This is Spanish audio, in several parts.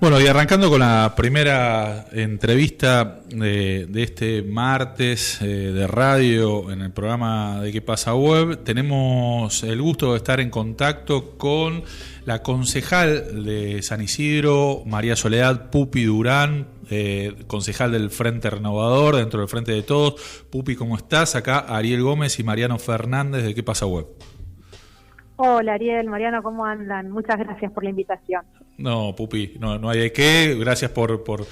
Bueno, y arrancando con la primera entrevista de este martes de radio en el programa de ¿Qué pasa web? Tenemos el gusto de estar en contacto con la concejal de San Isidro, María Soledad Pupi Durán, concejal del Frente Renovador, dentro del Frente de Todos. Pupi, ¿cómo estás? Acá Ariel Gómez y Mariano Fernández de ¿Qué pasa web? Hola Ariel, Mariano, ¿cómo andan? Muchas gracias por la invitación. No, Pupi, no hay de qué. Gracias por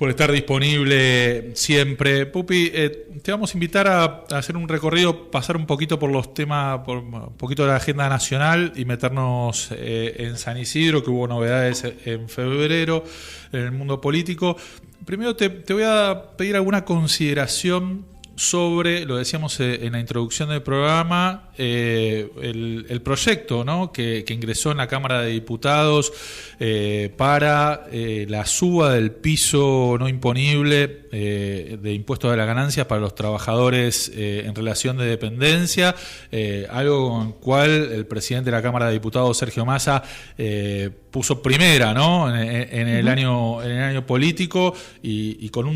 estar disponible siempre. Pupi, te vamos a invitar a hacer un recorrido, pasar un poquito por los temas, por un poquito de la agenda nacional y meternos en San Isidro, que hubo novedades en febrero en el mundo político. Primero te voy a pedir alguna consideración sobre, lo decíamos en la introducción del programa, el proyecto, ¿no?, que ingresó en la Cámara de Diputados para la suba del piso no imponible de impuestos de las ganancias para los trabajadores en relación de dependencia, algo con el cual el presidente de la Cámara de Diputados, Sergio Massa, puso primera, ¿no?, en el año político y con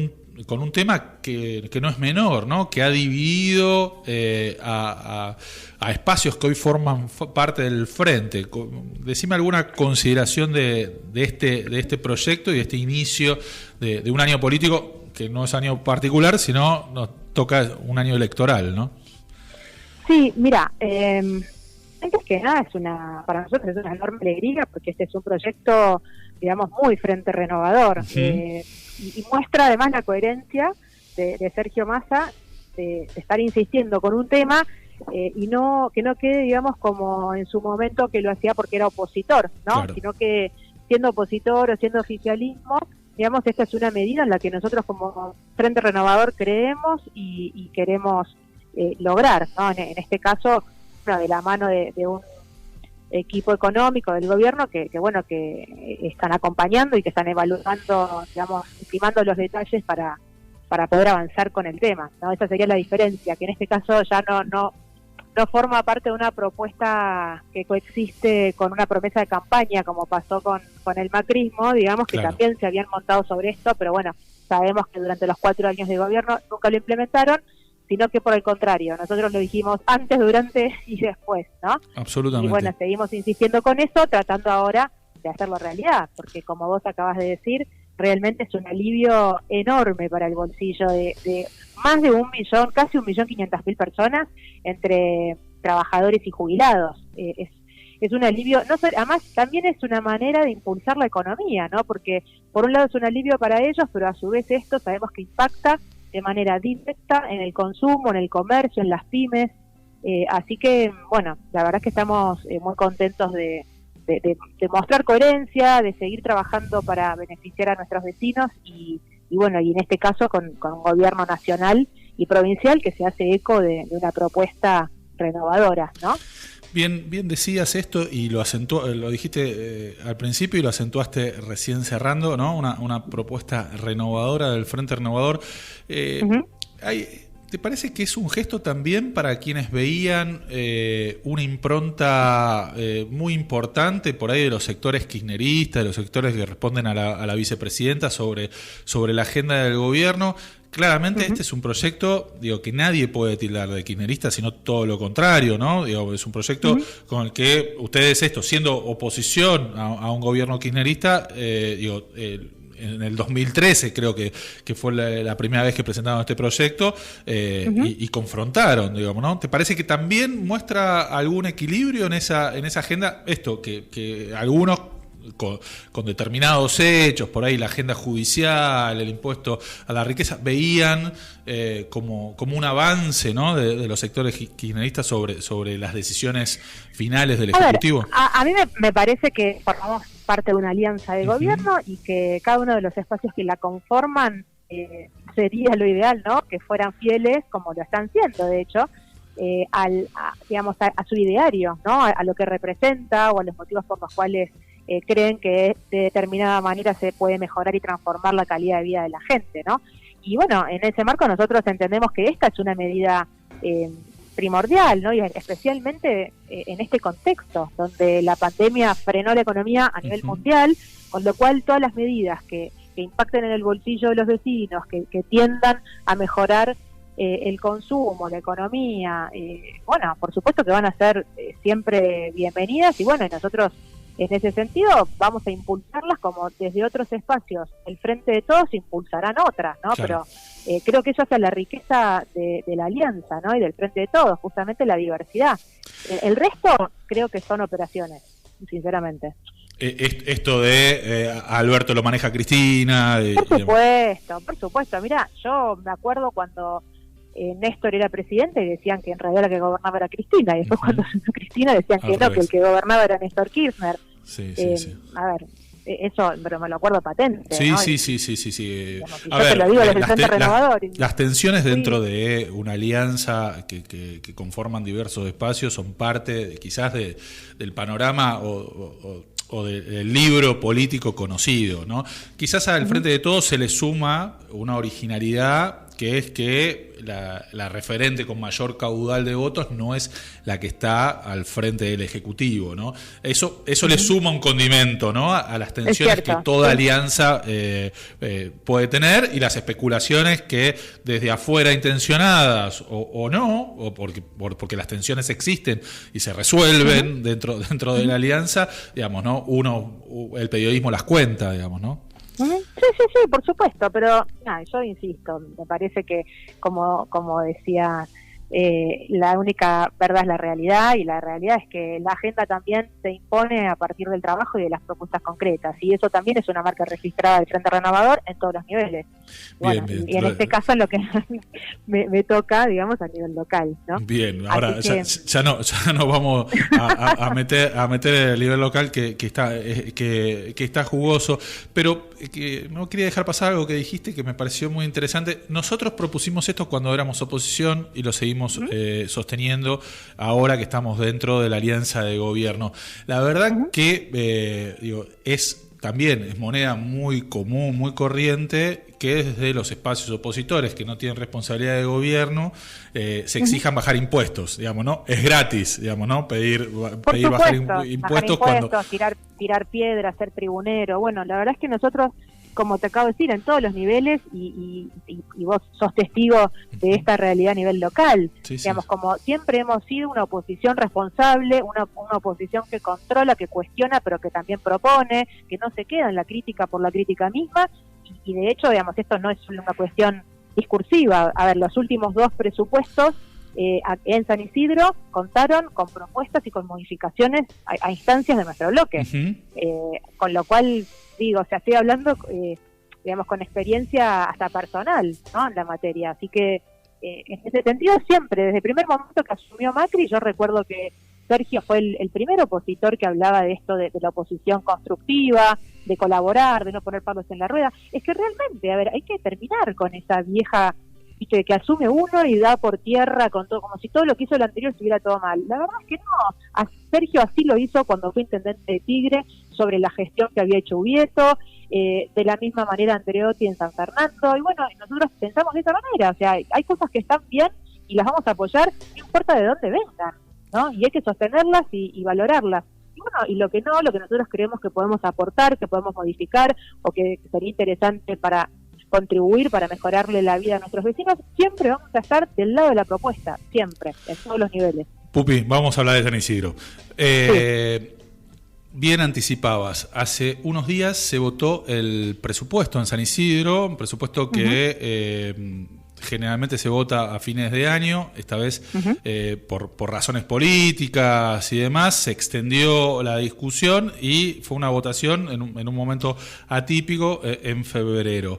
un tema que no es menor, ¿no?, que ha dividido a espacios que hoy forman parte del Frente. Decime alguna consideración de este proyecto y de este inicio de un año político, que no es año particular, sino nos toca un año electoral, ¿no? Sí, mira, antes que nada para nosotros es una enorme alegría, porque este es un proyecto, digamos, muy Frente Renovador. Y muestra además la coherencia de Sergio Massa de estar insistiendo con un tema y que no quede, digamos, como en su momento que lo hacía porque era opositor, ¿no? Claro. Sino que siendo opositor o siendo oficialismo, digamos, esta es una medida en la que nosotros como Frente Renovador creemos y queremos lograr, ¿no? En este caso, bueno, de la mano de un equipo económico del gobierno que están acompañando y que están evaluando, digamos, estimando los detalles para poder avanzar con el tema, ¿no? Esa sería la diferencia, que en este caso ya no forma parte de una propuesta que coexiste con una promesa de campaña, como pasó con el macrismo, digamos, que Claro. también se habían montado sobre esto, pero bueno, sabemos que durante los 4 años de gobierno nunca lo implementaron, sino que por el contrario, nosotros lo dijimos antes, durante y después, ¿no? Absolutamente. Y bueno, seguimos insistiendo con eso, tratando ahora de hacerlo realidad, porque como vos acabas de decir, realmente es un alivio enorme para el bolsillo de más de 1 millón, casi 1.500.000 personas, entre trabajadores y jubilados. Es un alivio, además también es una manera de impulsar la economía, ¿no? Porque por un lado es un alivio para ellos, pero a su vez esto sabemos que impacta de manera directa en el consumo, en el comercio, en las pymes, así que, bueno, la verdad es que estamos muy contentos de mostrar coherencia, de seguir trabajando para beneficiar a nuestros vecinos y bueno, y en este caso con un gobierno nacional y provincial que se hace eco de una propuesta renovadora, ¿no? Bien decías esto y lo dijiste al principio y lo acentuaste recién cerrando, ¿no? Una propuesta renovadora del Frente Renovador. ¿Te parece que es un gesto también para quienes veían una impronta muy importante por ahí de los sectores kirchneristas, de los sectores que responden a la vicepresidenta sobre la agenda del gobierno? Claramente este es un proyecto, que nadie puede tildar de kirchnerista, sino todo lo contrario, ¿no? Es un proyecto con el que ustedes, siendo oposición a un gobierno kirchnerista, en el 2013 creo que fue la primera vez que presentaron este proyecto y confrontaron, digamos, ¿no? ¿Te parece que también muestra algún equilibrio en esa agenda? Esto, que algunos con determinados hechos, por ahí la agenda judicial, el impuesto a la riqueza, veían como un avance, ¿no?, de los sectores kirchneristas sobre las decisiones finales del Ejecutivo. A mí me parece que formamos parte de una alianza de gobierno y que cada uno de los espacios que la conforman sería lo ideal, ¿no?, que fueran fieles, como lo están siendo, de hecho, a su ideario, ¿no?, a lo que representa o a los motivos por los cuales creen que de determinada manera se puede mejorar y transformar la calidad de vida de la gente, ¿no? Y bueno, en ese marco nosotros entendemos que esta es una medida primordial, ¿no? Y especialmente en este contexto, donde la pandemia frenó la economía a nivel mundial, con lo cual todas las medidas que impacten en el bolsillo de los vecinos, que tiendan a mejorar el consumo, la economía, bueno, por supuesto que van a ser siempre bienvenidas, y bueno, y nosotros en ese sentido vamos a impulsarlas como desde otros espacios. El Frente de Todos impulsarán otras, ¿no? Claro. Pero creo que eso es la riqueza de la alianza, ¿no? Y del Frente de Todos, justamente la diversidad. El resto creo que son operaciones, sinceramente. Esto de Alberto lo maneja Cristina. Por supuesto. Mirá, yo me acuerdo cuando Néstor era presidente y decían que en realidad la que gobernaba era Cristina, y después cuando se Cristina decían que no, que el que gobernaba era Néstor Kirchner. Sí. A ver, eso, pero me lo acuerdo patente. Sí, ¿no? sí. Digamos, A ver, te lo digo desde el Frente Renovador. Las tensiones dentro de una alianza que conforman diversos espacios son parte quizás del panorama o del libro político conocido, ¿no? Quizás al Frente de Todos se le suma una originalidad, que es que la referente con mayor caudal de votos no es la que está al frente del Ejecutivo, ¿no? Eso le suma un condimento, ¿no? A las tensiones que toda alianza puede tener, y las especulaciones que desde afuera intencionadas o no, o porque las tensiones existen y se resuelven dentro de la alianza, digamos, ¿no? El periodismo las cuenta, digamos, ¿no? Sí, por supuesto, pero yo insisto, me parece que como decía, la única verdad es la realidad, y la realidad es que la agenda también se impone a partir del trabajo y de las propuestas concretas, y eso también es una marca registrada del Frente Renovador en todos los niveles. Bien. Y en este caso es lo que me toca, digamos, a nivel local, ¿no? Bien, ahora ya no vamos a meter el nivel local que está jugoso, pero que no quería dejar pasar algo que dijiste que me pareció muy interesante. Nosotros propusimos esto cuando éramos oposición y lo seguimos sosteniendo ahora que estamos dentro de la alianza de gobierno. La verdad que también es moneda muy común, muy corriente, que desde los espacios opositores que no tienen responsabilidad de gobierno se exijan bajar impuestos, digamos, ¿no? Es gratis, digamos, ¿no? Pedir bajar impuestos cuando tirar piedras, ser tribunero. Bueno, la verdad es que nosotros, como te acabo de decir, en todos los niveles, y vos sos testigo de esta realidad a nivel local, digamos, como siempre hemos sido una oposición responsable, una oposición que controla, que cuestiona, pero que también propone, que no se queda en la crítica por la crítica misma, y de hecho, digamos, esto no es solo una cuestión discursiva. A ver, los últimos 2 presupuestos en San Isidro contaron con propuestas y con modificaciones a instancias de nuestro bloque, con lo cual digo, o sea, estoy hablando, digamos, con experiencia hasta personal, ¿no?, en la materia. Así que, en ese sentido, siempre, desde el primer momento que asumió Macri, yo recuerdo que Sergio fue el primer opositor que hablaba de esto, de la oposición constructiva, de colaborar, de no poner palos en la rueda. Es que realmente, a ver, hay que terminar con esa vieja que asume uno y da por tierra con todo, como si todo lo que hizo el anterior estuviera todo mal. La verdad es que no. A Sergio así lo hizo cuando fue intendente de Tigre, sobre la gestión que había hecho Ubieto, de la misma manera Andreotti en San Fernando, y bueno, nosotros pensamos de esa manera. O sea, hay cosas que están bien y las vamos a apoyar, no importa de dónde vengan, ¿no? Y hay que sostenerlas y valorarlas. Y bueno, y lo que nosotros creemos que podemos aportar, que podemos modificar, o que sería interesante para contribuir, para mejorarle la vida a nuestros vecinos, siempre vamos a estar del lado de la propuesta, siempre, en todos los niveles. Pupi, vamos a hablar de San Isidro. Bien anticipabas, hace unos días se votó el presupuesto en San Isidro, un presupuesto que generalmente se vota a fines de año. Esta vez por razones políticas y demás se extendió la discusión y fue una votación en un momento atípico en febrero.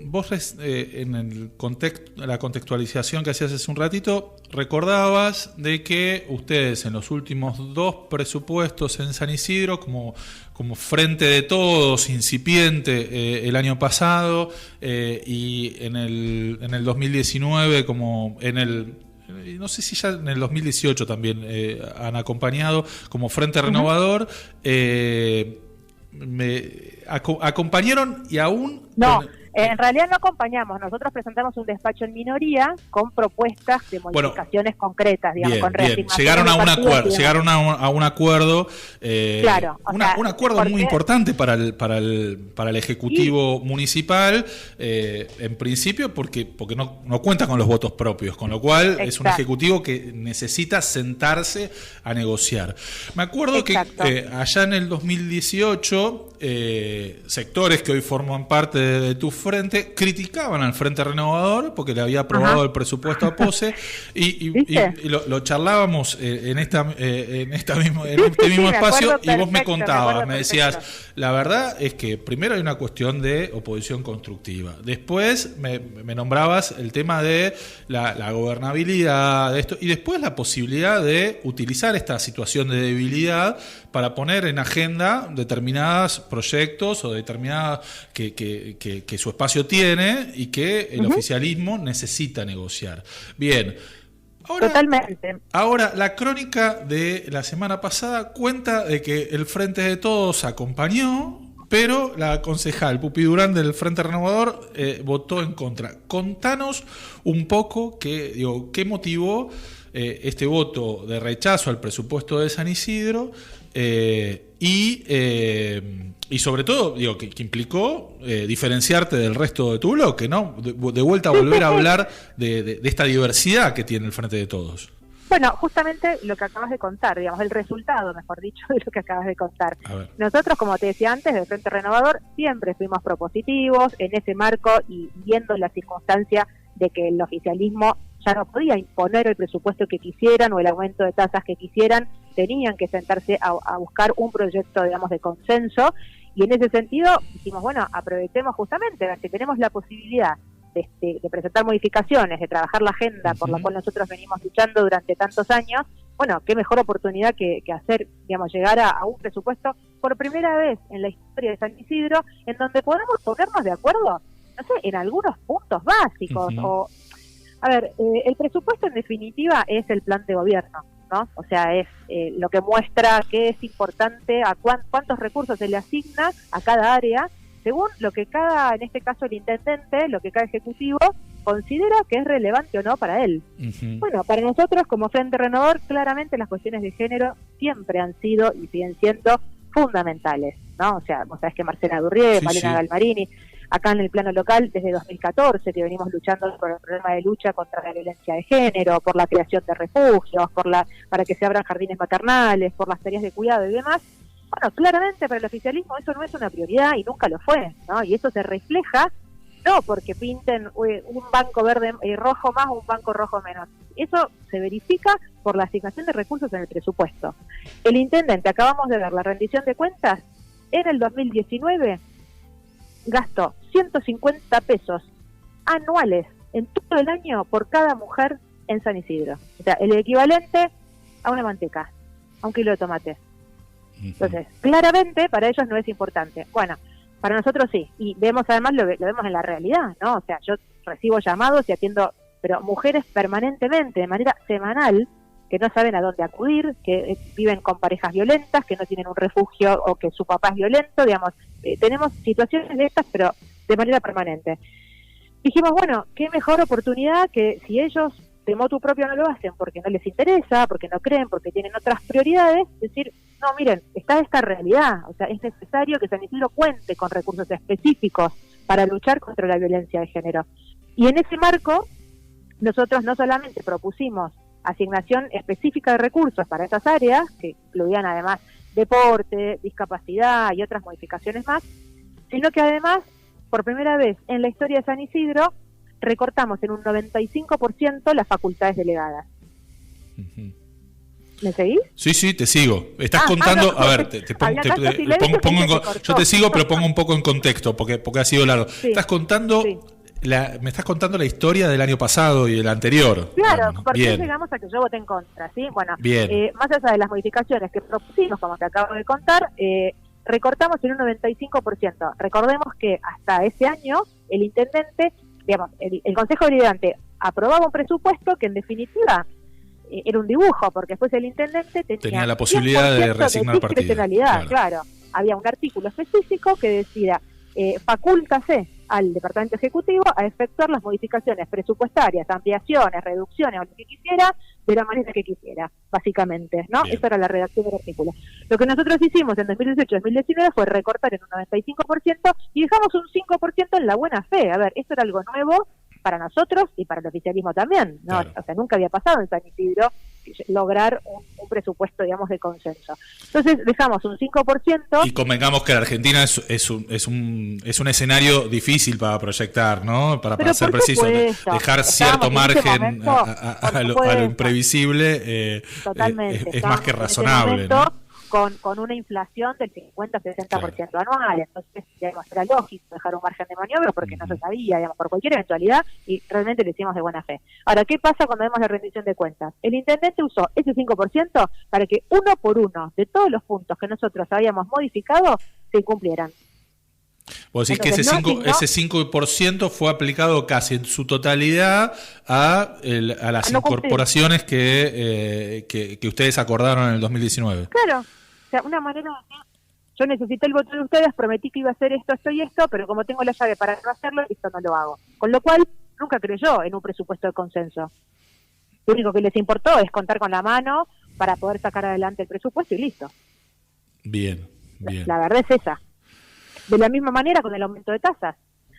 Vos en la contextualización que hacías hace un ratito recordabas de que ustedes en los últimos 2 presupuestos en San Isidro, como Frente de Todos, incipiente el año pasado, y en el 2019, como no sé si ya en el 2018 también han acompañado como Frente Renovador, me acompañaron y aún... No, En realidad no acompañamos, nosotros presentamos un despacho en minoría con propuestas de modificaciones concretas, digamos, bien, con reasignación. Llegaron a un acuerdo, claro, un acuerdo muy importante para el Ejecutivo municipal, en principio porque no cuenta con los votos propios, con lo cual es un Ejecutivo que necesita sentarse a negociar. Me acuerdo que allá en el 2018, sectores que hoy forman parte de tu frente criticaban al Frente Renovador porque le había aprobado el presupuesto a POSE y lo charlábamos en este mismo espacio y vos me contabas, me decías, la verdad es que primero hay una cuestión de oposición constructiva, después me nombrabas el tema de la gobernabilidad de esto y después la posibilidad de utilizar esta situación de debilidad para poner en agenda determinados proyectos o determinadas que su espacio tiene y que el oficialismo necesita negociar. Bien. Totalmente. Ahora, la crónica de la semana pasada cuenta de que el Frente de Todos acompañó, pero la concejal Pupi Durán del Frente Renovador votó en contra. Contanos un poco qué motivó este voto de rechazo al presupuesto de San Isidro y sobre todo, que implicó diferenciarte del resto de tu bloque, ¿no? De vuelta a volver a hablar de esta diversidad que tiene el Frente de Todos. Bueno, justamente lo que acabas de contar, digamos, el resultado, mejor dicho, de lo que acabas de contar. Nosotros, como te decía antes, del Frente Renovador, siempre fuimos propositivos en ese marco y viendo la circunstancia de que el oficialismo ya no podía imponer el presupuesto que quisieran o el aumento de tasas que quisieran, tenían que sentarse a buscar un proyecto, digamos, de consenso, y en ese sentido dijimos, bueno, aprovechemos justamente, a ver si tenemos la posibilidad de presentar modificaciones, de trabajar la agenda por la cual nosotros venimos luchando durante tantos años, bueno, qué mejor oportunidad que hacer, digamos, llegar a un presupuesto por primera vez en la historia de San Isidro, en donde podamos ponernos de acuerdo, no sé, en algunos puntos básicos, el presupuesto en definitiva es el plan de gobierno, ¿no? O sea, es lo que muestra que es importante, a cuántos recursos se le asigna a cada área, según lo que en este caso el intendente, lo que cada ejecutivo considera que es relevante o no para él. Bueno, para nosotros como Frente Renovador, claramente las cuestiones de género siempre han sido y siguen siendo fundamentales, ¿no? O sea, vos sabés que Marcela Durrié, Malena Galmarini, acá en el plano local, desde 2014, que venimos luchando por el problema de lucha contra la violencia de género, por la creación de refugios, para que se abran jardines maternales, por las tareas de cuidado y demás. Bueno, claramente para el oficialismo eso no es una prioridad y nunca lo fue, ¿no? Y eso se refleja no porque pinten un banco verde y rojo más o un banco rojo menos. Eso se verifica por la asignación de recursos en el presupuesto. El intendente, acabamos de ver la rendición de cuentas, en el 2019 gastó 150 pesos anuales en todo el año por cada mujer en San Isidro. O sea, el equivalente a una manteca, a un kilo de tomate. Entonces, claramente para ellos no es importante. Bueno, para nosotros sí. Y vemos además, lo vemos en la realidad, ¿no? O sea, yo recibo llamados y atiendo, pero mujeres permanentemente, de manera semanal, que no saben a dónde acudir, que viven con parejas violentas, que no tienen un refugio o que su papá es violento, digamos. Tenemos situaciones de estas, pero de manera permanente. Dijimos, bueno, qué mejor oportunidad que si ellos de motu propio no lo hacen porque no les interesa, porque no creen, porque tienen otras prioridades, decir, no, miren, está esta realidad, o sea, es necesario que San Isidro cuente con recursos específicos para luchar contra la violencia de género. Y en ese marco, nosotros no solamente propusimos asignación específica de recursos para esas áreas, que incluían además deporte, discapacidad y otras modificaciones más, sino que además, por primera vez en la historia de San Isidro, recortamos en un 95% las facultades delegadas. ¿Me seguís? Sí, te sigo. Estás contando, a ver, yo te sigo, pero pongo un poco en contexto, porque ha sido largo. Sí. Estás contando, me estás contando la historia del año pasado y del anterior. Claro, porque llegamos a que yo voté en contra, ¿sí? Bueno, más allá de las modificaciones que propusimos, como te acabo de contar, recortamos en un 95%. Recordemos que hasta ese año el intendente, digamos, el Consejo Deliberante aprobaba un presupuesto que en definitiva era un dibujo, porque después el intendente tenía la posibilidad de reasignar partidas. Claro. Había un artículo específico que decía, facúltase al Departamento Ejecutivo a efectuar las modificaciones presupuestarias, ampliaciones, reducciones o lo que quisiera, de la manera que quisiera, básicamente, ¿no? Bien. Esa era la redacción del artículo. Lo que nosotros hicimos en 2018-2019 fue recortar en un 95% y dejamos un 5% en la buena fe. A ver, esto era algo nuevo para nosotros y para el oficialismo también, ¿no? Claro. O sea, nunca había pasado en San Isidro lograr un presupuesto, digamos, de consenso. Entonces dejamos un 5%. Y convengamos que la Argentina es un escenario difícil para proyectar, ¿no? Para ser preciso, dejar cierto margen a lo imprevisible totalmente, es más que razonable, ¿no? Con una inflación del 50-60% anual. Entonces, digamos, era lógico dejar un margen de maniobra porque no se sabía, digamos, por cualquier eventualidad, y realmente lo hicimos de buena fe. Ahora, ¿qué pasa cuando vemos la rendición de cuentas? El intendente usó ese 5% para que uno por uno de todos los puntos que nosotros habíamos modificado se cumplieran. Vos decís que ese 5% fue aplicado casi en su totalidad a las incorporaciones que ustedes acordaron en el 2019. Claro, o sea, una manera de decir, yo necesité el voto de ustedes, prometí que iba a hacer esto, esto y esto, pero como tengo la llave para no hacerlo, esto no lo hago. Con lo cual, nunca creyó en un presupuesto de consenso. Lo único que les importó es contar con la mano para poder sacar adelante el presupuesto y listo. Bien. La verdad es esa. De la misma manera con el aumento de tasas.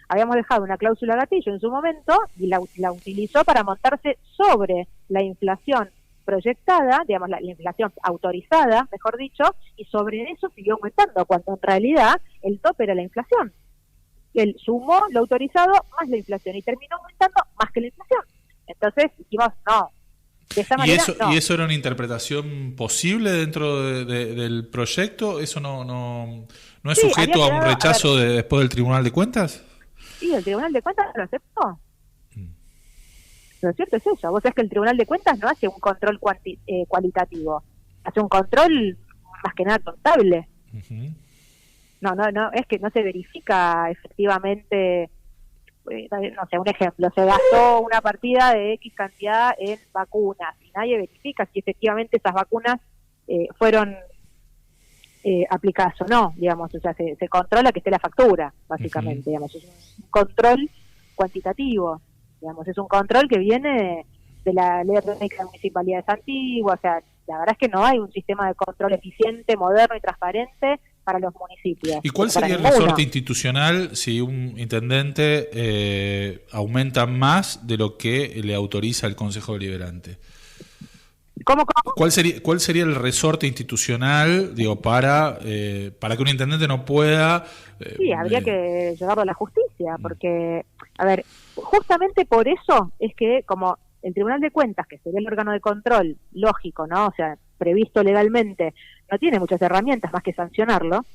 Habíamos dejado una cláusula gatillo en su momento y la utilizó para montarse sobre la inflación proyectada, digamos, la inflación autorizada, mejor dicho, y sobre eso siguió aumentando, cuando en realidad el tope era la inflación. Él sumó lo autorizado más la inflación y terminó aumentando más que la inflación. Entonces dijimos, no, de esa manera no. ¿Y eso era una interpretación posible dentro del proyecto? ¿Eso no es sujeto a un rechazo después del Tribunal de Cuentas? Sí, el Tribunal de Cuentas lo aceptó. Lo cierto es eso. Vos sabés que el Tribunal de Cuentas no hace un control cualitativo, hace un control más que nada contable. Uh-huh. No, es que no se verifica efectivamente, no sé, un ejemplo, se gastó una partida de X cantidad en vacunas y nadie verifica si efectivamente esas vacunas fueron aplicadas o no, digamos, o sea, se controla que esté la factura, básicamente, uh-huh. Digamos, es un control cuantitativo. Digamos, es un control que viene de la ley orgánica de municipalidades antiguas, o sea, la verdad es que no hay un sistema de control eficiente, moderno y transparente para los municipios. ¿Y cuál sería el resorte institucional si un intendente aumenta más de lo que le autoriza el Consejo Deliberante? ¿Cómo? ¿Cuál sería el resorte institucional, digo, para que un intendente no pueda... Sí, habría que llevarlo a la justicia, porque, a ver, justamente por eso es que como el Tribunal de Cuentas, que sería el órgano de control lógico, ¿no? O sea, previsto legalmente, no tiene muchas herramientas más que sancionarlo,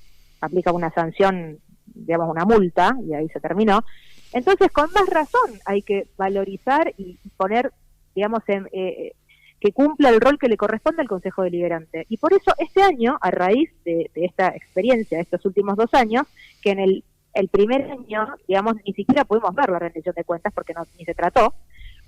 aplica una sanción, digamos, una multa, y ahí se terminó. Entonces, con más razón hay que valorizar y poner, digamos, que cumpla el rol que le corresponde al Consejo Deliberante. Y por eso este año, a raíz de esta experiencia, de estos últimos 2 años, que en el primer año, digamos, ni siquiera pudimos ver la rendición de cuentas porque ni se trató.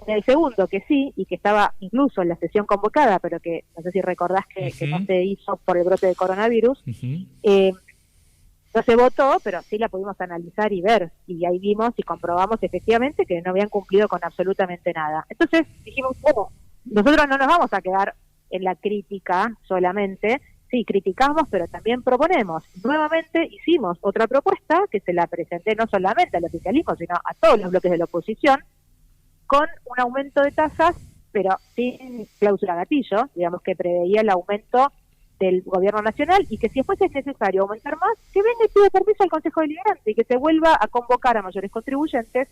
En el segundo, que sí, y que estaba incluso en la sesión convocada, pero que no sé si recordás que no se hizo por el brote de coronavirus, no se votó, pero sí la pudimos analizar y ver, y ahí vimos y comprobamos efectivamente que no habían cumplido con absolutamente nada. Entonces dijimos, bueno, nosotros no nos vamos a quedar en la crítica solamente, sí, criticamos, pero también proponemos. Nuevamente hicimos otra propuesta que se la presenté no solamente al oficialismo, sino a todos los bloques de la oposición, con un aumento de tasas, pero sin cláusula gatillo, digamos, que preveía el aumento del gobierno nacional, y que si fuese necesario aumentar más, que venga y pida permiso al Consejo Deliberante y que se vuelva a convocar a mayores contribuyentes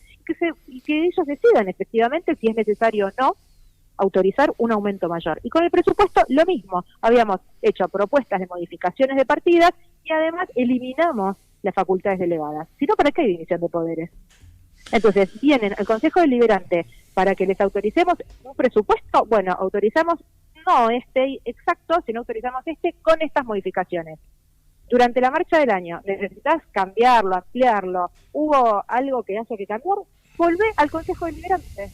y que ellos decidan efectivamente si es necesario o no autorizar un aumento mayor. Y con el presupuesto lo mismo, habíamos hecho propuestas de modificaciones de partidas y además eliminamos las facultades delegadas. Si no, ¿para qué hay división de poderes? Entonces, vienen al Consejo Deliberante para que les autoricemos un presupuesto. Bueno, autorizamos no este exacto, sino autorizamos este con estas modificaciones. Durante la marcha del año, necesitas cambiarlo, ampliarlo, hubo algo que haya que cambiar, volvé al Consejo Deliberante.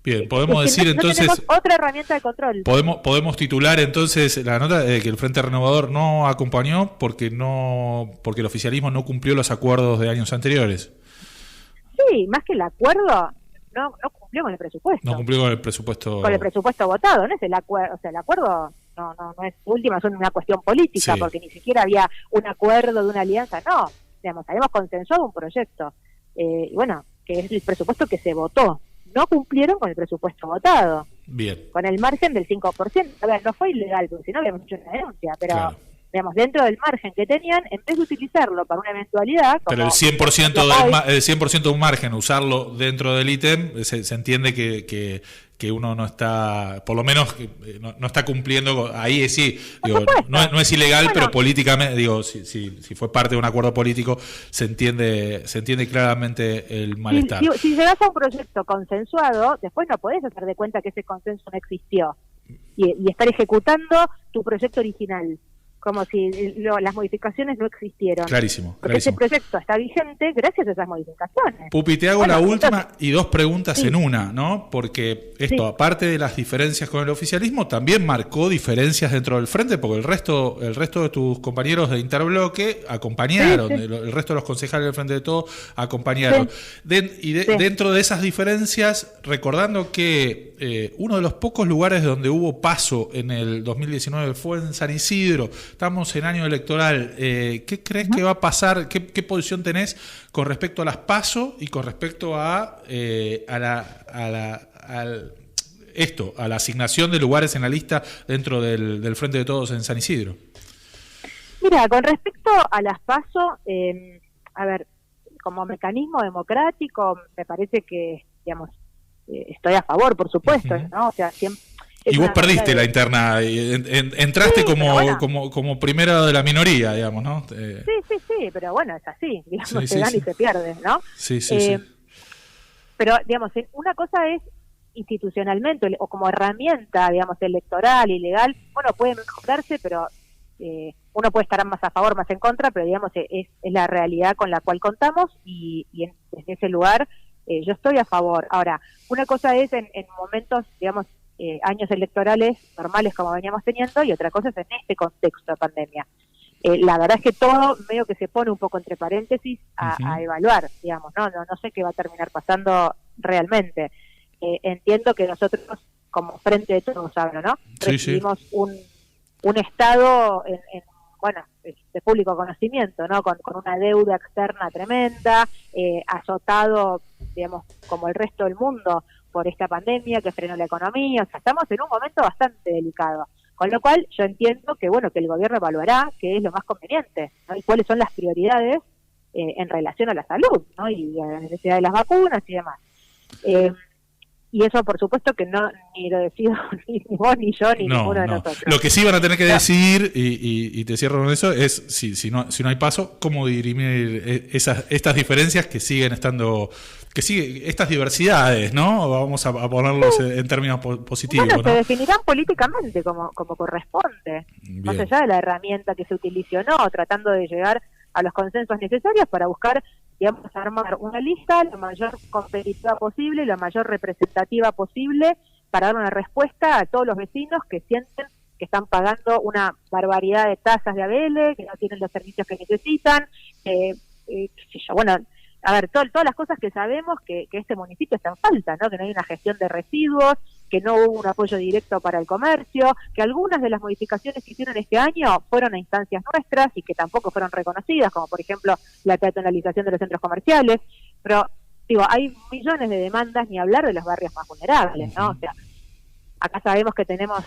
Bien, podemos decir entonces... tenemos otra herramienta de control. Podemos titular entonces la nota de que el Frente Renovador no acompañó porque el oficialismo no cumplió los acuerdos de años anteriores. sí, más que el acuerdo, no cumplió con el presupuesto. No cumplió con el presupuesto. Con el presupuesto votado, no es el acuerdo, o sea, el acuerdo no es última, es una cuestión política, Sí. porque ni siquiera había un acuerdo de una alianza, no, digamos, habíamos consensuado un proyecto, y bueno, que es el presupuesto que se votó. No cumplieron con el presupuesto votado. Bien. Con el margen del 5%. A ver, no fue ilegal, porque si no habíamos hecho una denuncia, pero, Claro. digamos, dentro del margen que tenían, en vez de utilizarlo para una eventualidad... Pero el 100% el 100% de un margen, usarlo dentro del ítem, se entiende que uno no está, por lo menos no está cumpliendo, ahí sí, digo, no es ilegal, pero políticamente, digo, si fue parte de un acuerdo político, se entiende claramente el malestar. Si llegas a un proyecto consensuado, después no podés hacer de cuenta que ese consenso no existió y estar ejecutando tu proyecto original, como si las modificaciones no existieron. Clarísimo. Porque ese proyecto está vigente gracias a esas modificaciones. Pupi, te hago la última y dos preguntas en una, ¿no? Porque esto, Sí. aparte de las diferencias con el oficialismo, también marcó diferencias dentro del frente, porque el resto de tus compañeros de Interbloque acompañaron, Sí. el resto de los concejales del Frente de Todos acompañaron. Sí. Dentro de esas diferencias, recordando que uno de los pocos lugares donde hubo paso en el 2019 fue en San Isidro. Estamos en año electoral. ¿Qué crees que va a pasar? ¿Qué posición tenés con respecto a las PASO y con respecto a la asignación de lugares en la lista dentro del Frente de Todos en San Isidro? Mira, con respecto a las PASO, a ver, como mecanismo democrático, me parece que, digamos, estoy a favor, por supuesto, ¿no? O sea, siempre... Y vos perdiste la interna, entraste como primera de la minoría, digamos, ¿no? Sí, pero bueno, es así, digamos, se gana y se pierde, ¿no? Sí. Pero, digamos, una cosa es institucionalmente o como herramienta, digamos, electoral y legal, bueno, puede mejorarse, pero uno puede estar más a favor, más en contra, pero digamos, es la realidad con la cual contamos y desde ese lugar yo estoy a favor. Ahora, una cosa es en momentos, digamos, años electorales normales como veníamos teniendo y otra cosa es en este contexto de pandemia. La verdad es que todo medio que se pone un poco entre paréntesis a evaluar, digamos, no sé qué va a terminar pasando realmente. Entiendo que nosotros, como Frente de Todos, hablo, ¿no? Recibimos un Estado bueno, de público conocimiento, ¿no? Con una deuda externa tremenda, azotado, digamos, como el resto del mundo por esta pandemia que frenó la economía. O sea, estamos en un momento bastante delicado. Con lo cual, yo entiendo que, bueno, que el gobierno evaluará qué es lo más conveniente, ¿no? Y cuáles son las prioridades en relación a la salud, ¿no? Y a la necesidad de las vacunas y demás. Y eso, por supuesto, que no ni lo decido ni vos, ni yo, ni ninguno de nosotros. Lo que sí van a tener que decidir, y te cierro con eso, es si no hay paso, cómo dirimir estas diferencias que siguen estando, estas diversidades, ¿no? Vamos a ponerlos en términos positivos. Bueno, ¿no? se definirán políticamente como corresponde, más allá de la herramienta que se utilice o no, tratando de llegar a los consensos necesarios para buscar, digamos, armar una lista lo mayor competitiva posible, lo mayor representativa posible, para dar una respuesta a todos los vecinos que sienten que están pagando una barbaridad de tasas de ABL, que no tienen los servicios que necesitan, bueno, a ver, todas las cosas que sabemos que este municipio está en falta, ¿no? Que no hay una gestión de residuos, que no hubo un apoyo directo para el comercio, que algunas de las modificaciones que hicieron este año fueron a instancias nuestras y que tampoco fueron reconocidas, como por ejemplo la peatonalización de los centros comerciales, pero digo, hay millones de demandas, ni hablar de los barrios más vulnerables, ¿no? O sea, acá sabemos que tenemos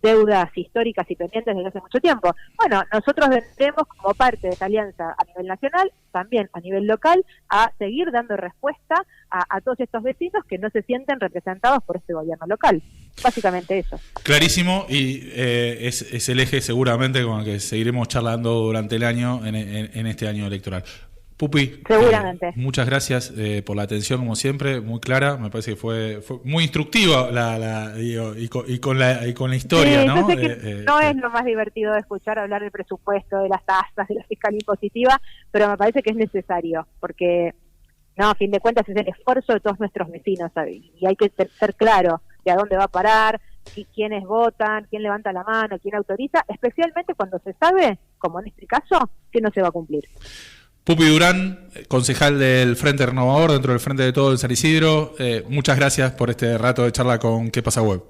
deudas históricas y pendientes desde hace mucho tiempo. Bueno, nosotros vendremos como parte de esta alianza a nivel nacional, también a nivel local, a seguir dando respuesta a todos estos vecinos que no se sienten representados por este gobierno local. Básicamente eso. Clarísimo, y es el eje seguramente con el que seguiremos charlando durante el año, en este año electoral. Pupi, seguramente. Muchas gracias por la atención, como siempre, muy clara. Me parece que fue muy instructiva y con la historia, sí, ¿no? Yo sé que no es lo más divertido de escuchar hablar del presupuesto, de las tasas, de la fiscalía impositiva, pero me parece que es necesario, porque a fin de cuentas es el esfuerzo de todos nuestros vecinos, ¿sabes? Y hay que ser claro de a dónde va a parar, quiénes votan, quién levanta la mano, quién autoriza, especialmente cuando se sabe, como en este caso, que no se va a cumplir. Pupi Durán, concejal del Frente Renovador, dentro del Frente de Todo en San Isidro, muchas gracias por este rato de charla con ¿Qué pasa web?